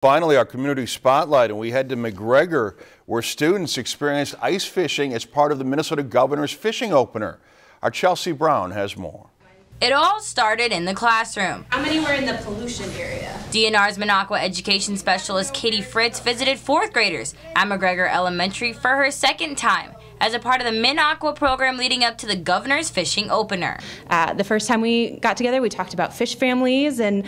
Finally, our community spotlight, and we head to McGregor, where students experienced ice fishing as part of the Minnesota Governor's fishing opener. Our Chelsea Brown has more. It all started in the classroom. How many were in the pollution area? DNR's Minocqua Education Specialist Katie Fritz visited 4th graders at McGregor Elementary for her second time as a part of the Minocqua program leading up to the Governor's fishing opener. The first time we got together, we talked about fish families and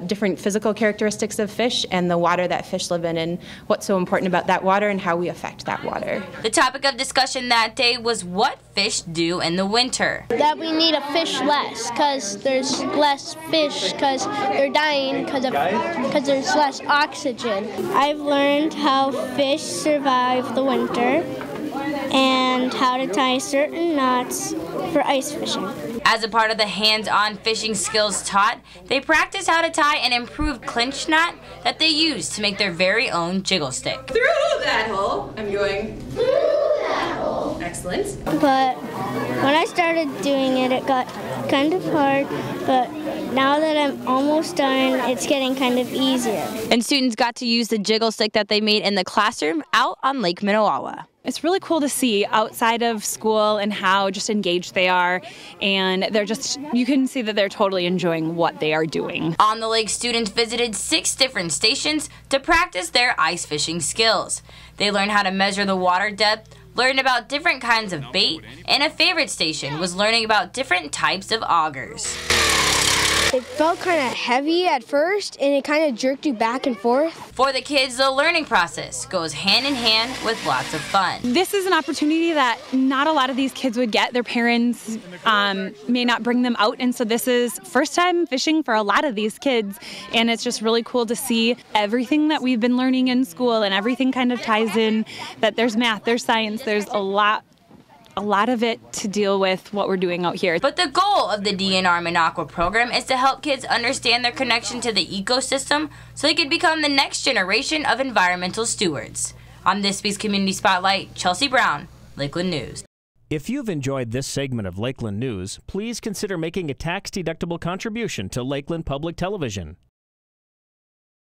different physical characteristics of fish and the water that fish live in and what's so important about that water and how we affect that water. The topic of discussion that day was what fish do in the winter. That we need to fish less because there's less fish because they're dying because there's less oxygen. I've learned how fish survive the winter and how to tie certain knots for ice fishing. As a part of the hands-on fishing skills taught, they practice how to tie an improved clinch knot that they use to make their very own jiggle stick. Through that hole. I'm going through that hole. Excellent. But when I started doing it, it got kind of hard, but now that I'm almost done, it's getting kind of easier. And students got to use the jiggle stick that they made in the classroom out on Lake Minnewawa. It's really cool to see outside of school and how just engaged they are, and you can see that they're totally enjoying what they are doing. On the lake, students visited 6 different stations to practice their ice fishing skills. They learned how to measure the water depth, learned about different kinds of bait, and a favorite station was learning about different types of augers. It felt kind of heavy at first, and it kind of jerked you back and forth. For the kids, the learning process goes hand in hand with lots of fun. This is an opportunity that not a lot of these kids would get. Their parents may not bring them out, and so this is first time fishing for a lot of these kids, and it's just really cool to see everything that we've been learning in school, and everything kind of ties in, that there's math, there's science, there's a lot of it to deal with what we're doing out here. But the goal of the DNR Minocqua program is to help kids understand their connection to the ecosystem so they can become the next generation of environmental stewards. On this week's Community Spotlight, Chelsea Brown, Lakeland News. If you've enjoyed this segment of Lakeland News, please consider making a tax-deductible contribution to Lakeland Public Television.